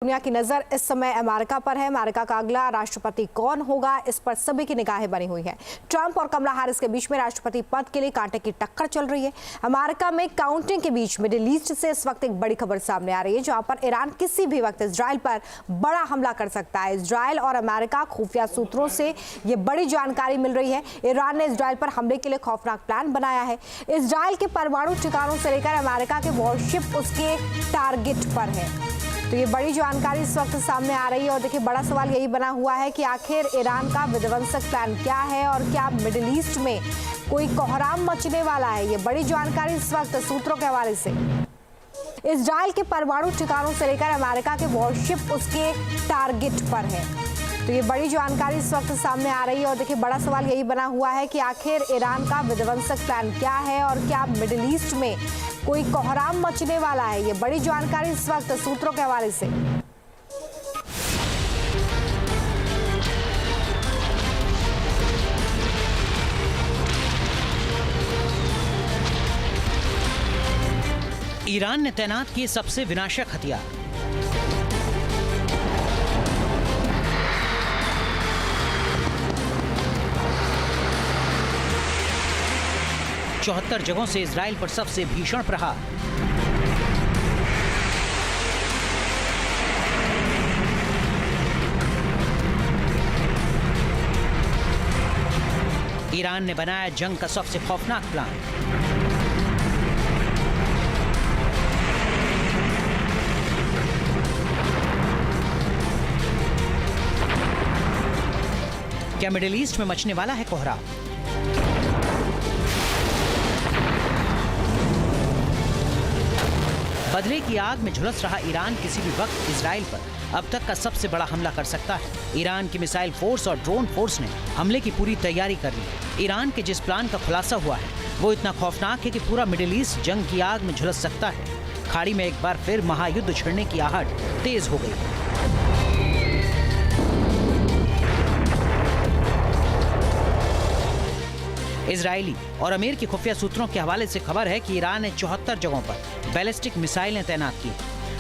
दुनिया की नजर इस समय अमेरिका पर है। अमेरिका का अगला राष्ट्रपति कौन होगा, इस पर सभी की निगाहें बनी हुई हैं। ट्रंप और कमला हैरिस के बीच में राष्ट्रपति पद के लिए कांटे की टक्कर चल रही है। अमेरिका में काउंटिंग के बीच मिडिल ईस्ट से इस वक्त एक बड़ी खबर सामने आ रही है, जहां पर ईरान किसी भी वक्त इजराइल पर बड़ा हमला कर सकता है। इजराइल और अमेरिका खुफिया सूत्रों से ये बड़ी जानकारी मिल रही है। ईरान ने इजराइल पर हमले के लिए खौफनाक प्लान बनाया है। इजराइल के परमाणु ठिकानों से लेकर अमेरिका के वॉरशिप उसके टारगेट पर है। तो ये बड़ी जानकारी इस वक्त सामने आ रही है और देखिए बड़ा सवाल यही बना हुआ है कि आखिर ईरान का विध्वंसक प्लान क्या है और क्या मिडिल ईस्ट में कोई कोहराम मचने वाला है। ये बड़ी जानकारी इस वक्त सूत्रों के हवाले से इजराइल के परमाणु ठिकानों से लेकर अमेरिका के वॉरशिप उसके टारगेट पर है। तो ये बड़ी जानकारी इस वक्त सामने आ रही है और देखिए बड़ा सवाल यही बना हुआ है कि आखिर ईरान का विध्वंसक प्लान क्या है और क्या मिडिल ईस्ट में कोई कोहराम मचने वाला है। ये बड़ी जानकारी इस वक्त सूत्रों के हवाले से ईरान ने तैनात किए सबसे विनाशक हथियार। चौहत्तर जगहों से इजराइल पर सबसे भीषण प्रहार। ईरान ने बनाया जंग का सबसे खौफनाक प्लान। क्या मिडिल ईस्ट में मचने वाला है कोहराम? बदले की आग में झुलस रहा ईरान किसी भी वक्त इजराइल पर अब तक का सबसे बड़ा हमला कर सकता है। ईरान की मिसाइल फोर्स और ड्रोन फोर्स ने हमले की पूरी तैयारी कर ली है। ईरान के जिस प्लान का खुलासा हुआ है वो इतना खौफनाक है कि पूरा मिडिल ईस्ट जंग की आग में झुलस सकता है। खाड़ी में एक बार फिर महायुद्ध छिड़ने की आहट तेज हो गई। इजरायली और अमेरिकी खुफिया सूत्रों के हवाले से खबर है कि ईरान ने 74 जगहों पर बैलिस्टिक मिसाइलें तैनात की।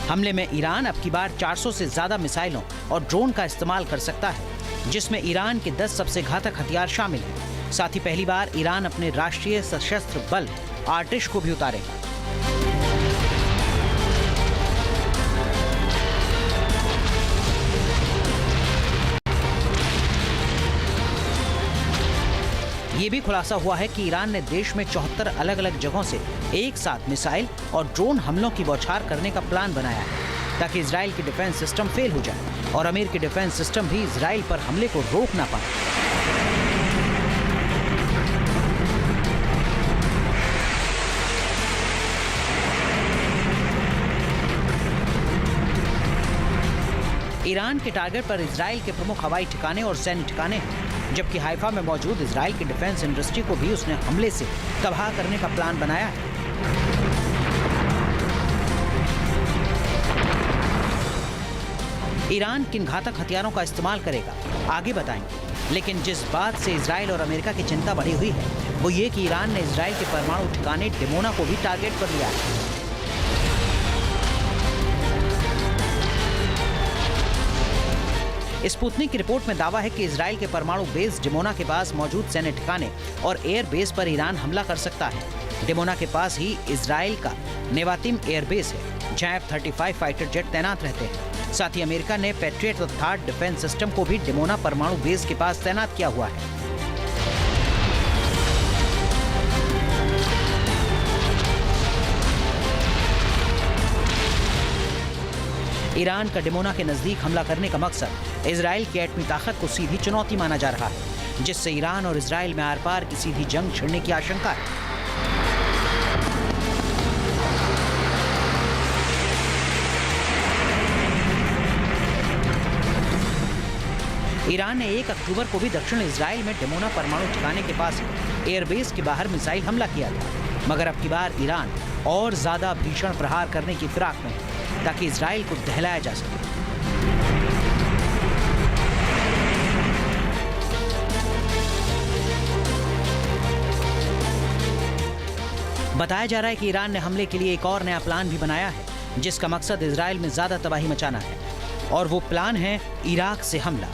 हमले में ईरान अब की बार 400 से ज्यादा मिसाइलों और ड्रोन का इस्तेमाल कर सकता है, जिसमें ईरान के 10 सबसे घातक हथियार शामिल हैं। साथ ही पहली बार ईरान अपने राष्ट्रीय सशस्त्र बल आर्टिश को भी उतारेगा। ये भी खुलासा हुआ है कि ईरान ने देश में 74 अलग अलग जगहों से एक साथ मिसाइल और ड्रोन हमलों की बौछार करने का प्लान बनाया है, ताकि इजराइल की डिफेंस सिस्टम फेल हो जाए और अमेरिकी डिफेंस सिस्टम भी इजराइल पर हमले को रोक ना पाए। ईरान के टारगेट पर इजराइल के प्रमुख हवाई ठिकाने और सैन्य ठिकाने हैं, जबकि हाइफा में मौजूद इजराइल की डिफेंस इंडस्ट्री को भी उसने हमले से तबाह करने का प्लान बनाया है। ईरान किन घातक हथियारों का इस्तेमाल करेगा आगे बताएंगे, लेकिन जिस बात से इजराइल और अमेरिका की चिंता बढ़ी हुई है वो ये कि ईरान ने इजराइल के परमाणु ठिकाने डिमोना को भी टारगेट कर लिया है। स्पुतनिक की रिपोर्ट में दावा है कि इजराइल के परमाणु बेस डिमोना के पास मौजूद सैन्य ठिकाने और एयर बेस पर ईरान हमला कर सकता है। डिमोना के पास ही इजराइल का नेवातिम एयर बेस है, जहां F-35 फाइटर जेट तैनात रहते हैं। साथ ही अमेरिका ने पैट्रियट और थार्ड डिफेंस सिस्टम को भी डिमोना परमाणु बेस के पास तैनात किया हुआ है। ईरान का डिमोना के नजदीक हमला करने का मकसद इजराइल की एटमी ताकत को सीधी चुनौती माना जा रहा है, जिससे ईरान और इजराइल में आर पार की सीधी जंग छिड़ने की आशंका है। ईरान ने 1 अक्टूबर को भी दक्षिण इजराइल में डिमोना परमाणु ठिकाने के पास एयरबेस के बाहर मिसाइल हमला किया था, मगर अब की बार ईरान और ज्यादा भीषण प्रहार करने की फिराक में है, ताकि इजराइल को दहलाया जा सके। बताया जा रहा है कि ईरान ने हमले के लिए एक और नया प्लान भी बनाया है, जिसका मकसद इजराइल में ज्यादा तबाही मचाना है। और वो प्लान है इराक से हमला।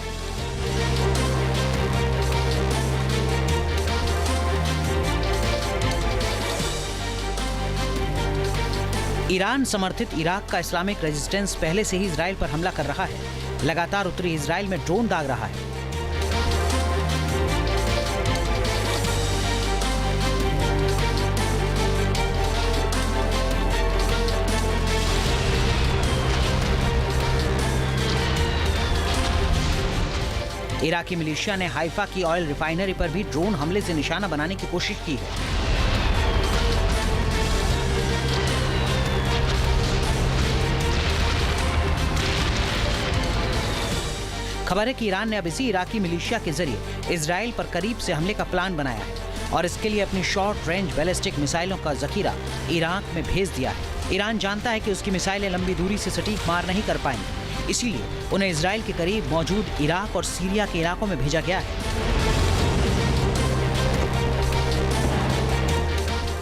ईरान समर्थित इराक का इस्लामिक रेजिस्टेंस पहले से ही इजराइल पर हमला कर रहा है। लगातार उत्तरी इजराइल में ड्रोन दाग रहा है। इराकी मिलिशिया ने हाइफा की ऑयल रिफाइनरी पर भी ड्रोन हमले से निशाना बनाने की कोशिश की है। खबर है कि ईरान ने अब इसी इराकी मिलिशिया के जरिए इजराइल पर करीब से हमले का प्लान बनाया है और इसके लिए अपनी शॉर्ट रेंज बैलिस्टिक मिसाइलों का जखीरा इराक में भेज दिया है। ईरान जानता है कि उसकी मिसाइलें लंबी दूरी से सटीक मार नहीं कर पाएंगी, इसीलिए उन्हें इजराइल के करीब मौजूद इराक और सीरिया के इलाकों में भेजा गया है।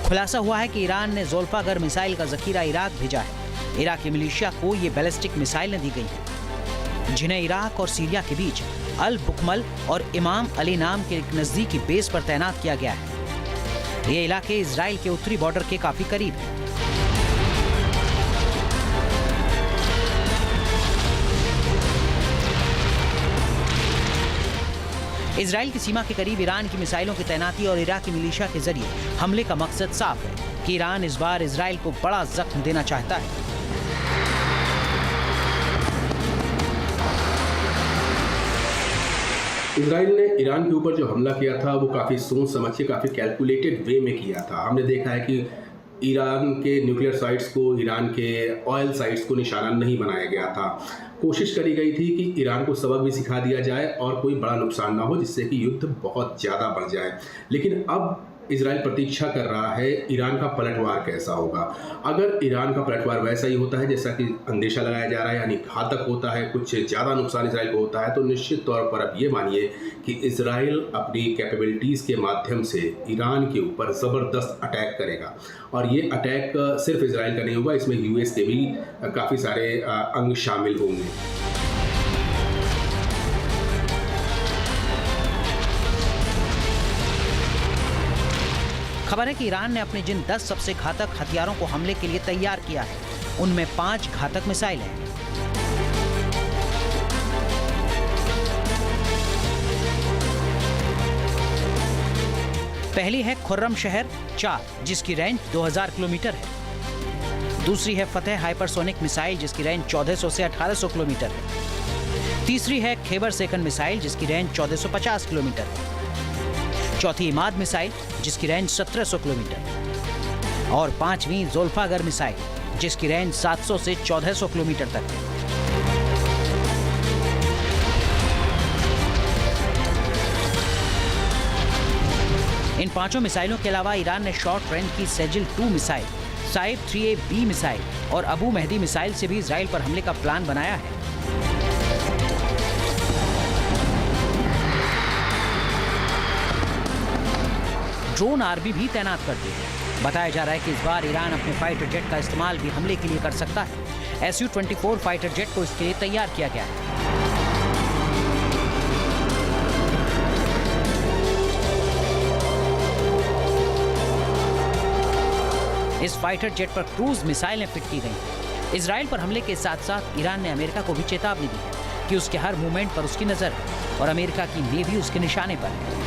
खुलासा हुआ है कि ईरान ने ज़ोल्फागर मिसाइल का जखीरा इराक भेजा है। इराकी मिलिशिया को ये बैलिस्टिक मिसाइलें दी गई हैं, जिन्हें इराक और सीरिया के बीच अल बुकमल और इमाम अली नाम के एक नजदीकी बेस पर तैनात किया गया है। ये इलाके इजराइल के उत्तरी बॉर्डर के काफी करीब हैं। इजराइल की सीमा के करीब ईरान की मिसाइलों की तैनाती और इराकी मिलिशिया के जरिए हमले का मकसद साफ है कि ईरान इस बार इजराइल को बड़ा जख्म देना चाहता है। इजराइल ने ईरान के ऊपर जो हमला किया था वो काफ़ी सोच समझ के, काफ़ी कैलकुलेटेड वे में किया था। हमने देखा है कि ईरान के न्यूक्लियर साइट्स को, ईरान के ऑयल साइट्स को निशाना नहीं बनाया गया था। कोशिश करी गई थी कि ईरान को सबक भी सिखा दिया जाए और कोई बड़ा नुकसान ना हो, जिससे कि युद्ध बहुत ज़्यादा बढ़ जाए। लेकिन अब इजराइल प्रतीक्षा कर रहा है ईरान का पलटवार कैसा होगा। अगर ईरान का पलटवार वैसा ही होता है जैसा कि अंदेशा लगाया जा रहा है, यानी घातक होता है, कुछ ज़्यादा नुकसान इजराइल को होता है, तो निश्चित तौर पर अब ये मानिए कि इजराइल अपनी कैपेबिलिटीज़ के माध्यम से ईरान के ऊपर ज़बरदस्त अटैक करेगा। और ये अटैक सिर्फ इजराइल का नहीं होगा, इसमें यूएस के भी काफ़ी सारे अंग शामिल होंगे। खबर है कि ईरान ने अपने जिन 10 सबसे घातक हथियारों को हमले के लिए तैयार किया है, उनमें 5 घातक मिसाइलें हैं। पहली है खुर्रम शहर 4, जिसकी रेंज 2000 किलोमीटर है। दूसरी है फतेह हाइपरसोनिक मिसाइल, जिसकी रेंज 1400 से 1800 किलोमीटर है। तीसरी है खैबर सेकंड मिसाइल, जिसकी रेंज 1450 किलोमीटर है। चौथी इमाद मिसाइल, जिसकी रेंज 1700 किलोमीटर, और पांचवी ज़ोल्फागर मिसाइल, जिसकी रेंज 700 से 1400 किलोमीटर तक है। इन पांचों मिसाइलों के अलावा ईरान ने शॉर्ट रेंज की सेजिल 2 मिसाइल, साइब 3A-B मिसाइल और अबू मेहदी मिसाइल से भी इजराइल पर हमले का प्लान बनाया है। ड्रोन आर्मी भी तैनात कर दी है। बताया जा रहा है कि इस बार ईरान अपने फाइटर जेट का इस्तेमाल भी हमले के लिए कर सकता है। Su-24 फाइटर जेट को इसके लिए तैयार किया गया है। इस फाइटर जेट पर क्रूज मिसाइलें फिट की गई हैं। इजराइल पर हमले के साथ साथ ईरान ने अमेरिका को भी चेतावनी दी है कि उसके हर मूवमेंट पर उसकी नजर है और अमेरिका की नेवी उसके निशाने पर है।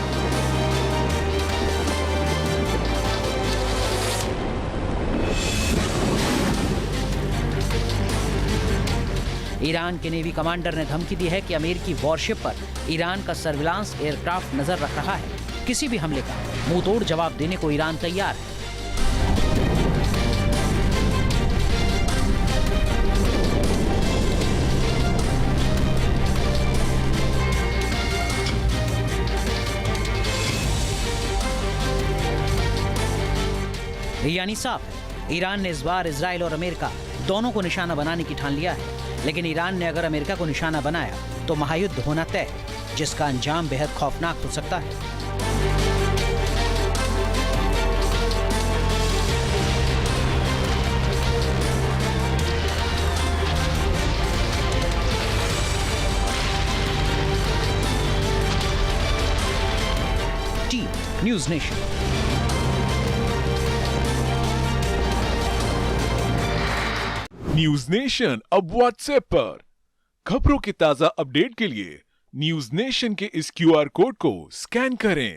ईरान के नेवी कमांडर ने धमकी दी है कि अमेरिकी वॉरशिप पर ईरान का सर्विलांस एयरक्राफ्ट नजर रख रहा है। किसी भी हमले का मुंहतोड़ जवाब देने को ईरान तैयार है। यानी साफ है, ईरान ने इस बार इजराइल और अमेरिका दोनों को निशाना बनाने की ठान लिया है। लेकिन ईरान ने अगर अमेरिका को निशाना बनाया तो महायुद्ध होना तय है, जिसका अंजाम बेहद खौफनाक हो सकता है। Team news nation. News nation अब व्हाट्सएप पर खबरों के ताजा अपडेट के लिए न्यूज नेशन के इस QR कोड को स्कैन करें।